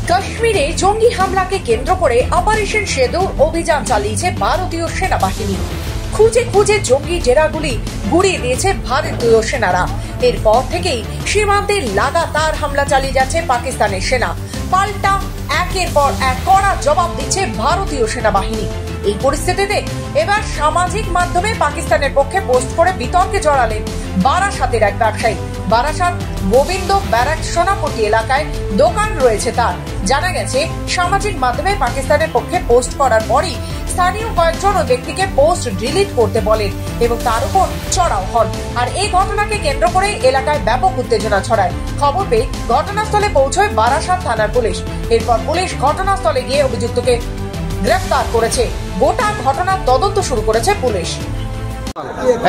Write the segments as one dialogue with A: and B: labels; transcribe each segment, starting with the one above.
A: কাশ্মীরে জঙ্গি হামলাকে কেন্দ্র করে অপারেশন সেতুর অভিযান চালিয়েছে ভারতীয় সেনাবাহিনী। খুঁজে খুঁজে জঙ্গি ডেরাগুলি গুড়িয়ে দিয়েছে ভারতীয় সেনারা। এরপর থেকেই সীমান্তে লাগাতার হামলা চালিয়ে যাচ্ছে পাকিস্তানের সেনা। পাল্টা একের পর এক কড়া জবাব দিচ্ছে ভারতীয় সেনাবাহিনী। এই পরিস্থিতিতে এবার সামাজিক মাধ্যমে পাকিস্তানের পক্ষে পোস্ট করে বিতর্কে জড়ালেন বারাসাতের এক ব্যবসায়ী। বারাসাত গোবিন্দ ব্যারাক সোনাপট্টি এলাকায় দোকান রয়েছে তার। জানা গেছে সামাজিক মাধ্যমে পাকিস্তানের পক্ষে পোস্ট করার পরই স্থানীয় কয়েকজন ওই ব্যক্তিকে পোস্ট ডিলিট করতে বলেন এবং তার উপর চড়াও হন। আর এই ঘটনাকে কেন্দ্র করে এলাকায় ব্যাপক উত্তেজনা ছড়ায়। খবর পেয়ে ঘটনাস্থলে পৌঁছয় বারাসাত থানার পুলিশ। এরপর পুলিশ ঘটনাস্থলে গিয়ে অভিযুক্তকে গ্রেফতার করেছে। গোটা ঘটনার তদন্ত শুরু করেছে পুলিশ।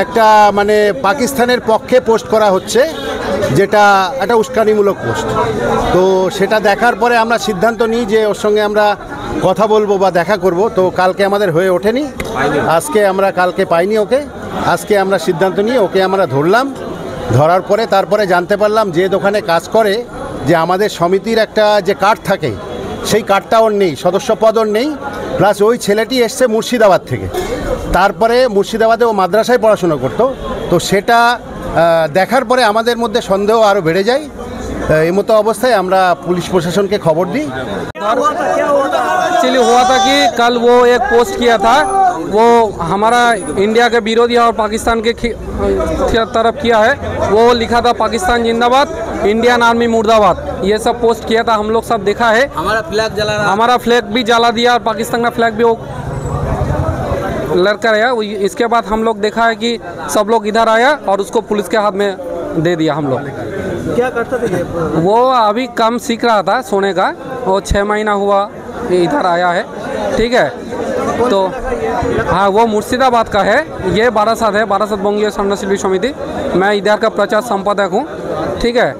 B: একটা মানে পাকিস্তানের পক্ষে পোস্ট করা হচ্ছে, যেটা একটা উস্কানিমূলক পোস্ট। তো সেটা দেখার পরে আমরা সিদ্ধান্ত নিই যে ওর সঙ্গে আমরা কথা বলবো বা দেখা করব। তো কালকে আমাদের হয়ে ওঠেনি, কালকে পাইনি ওকে। আজকে আমরা সিদ্ধান্ত নিয়ে ওকে আমরা ধরলাম। ধরার পরে তারপরে জানতে পারলাম যে দোকানে কাজ করে যে আমাদের সমিতির একটা যে কার্ড থাকে সেই কার্ডটা ওর নেই, সদস্যপদ ওর নেই। প্লাস ওই ছেলেটি এসছে মুর্শিদাবাদ থেকে। তারপরে মুর্শিদাবাদে ও মাদ্রাসায় পড়াশোনা করতো। তো সেটা দেখার পরে আমাদের মধ্যে সন্দেহ আরও বেড়ে যায়। এই মতো অবস্থায় আমরা পুলিশ प्रशासन के खबर दी।
C: एक्चुअली हुआ था कि कल वो एक पोस्ट किया था, वो हमारा इंडिया के विरोधी और पाकिस्तान के तरफ किया है। वो लिखा था पाकिस्तान जिंदाबाद, इंडियन आर्मी मुर्दाबाद, ये सब पोस्ट किया था। हम लोग सब देखा है। हमारा फ्लैग भी जला दिया और पाकिस्तान का फ्लैग भी वो लड़का रहा। इसके बाद हम लोग देखा है कि सब लोग इधर आया और उसको पुलिस के हाथ में दे दिया। हम लोग
D: क्या करता था ये?
C: वो अभी काम सीख रहा था सोने का। वो 6 महीना हुआ इधर आया है। ठीक है, तो हाँ वो मुर्शिदाबाद का है। ये बारासात है, बारासात बंगीय सन्यासी समिति। मैं इधर का प्रचार संपादक हूँ। ठीक है।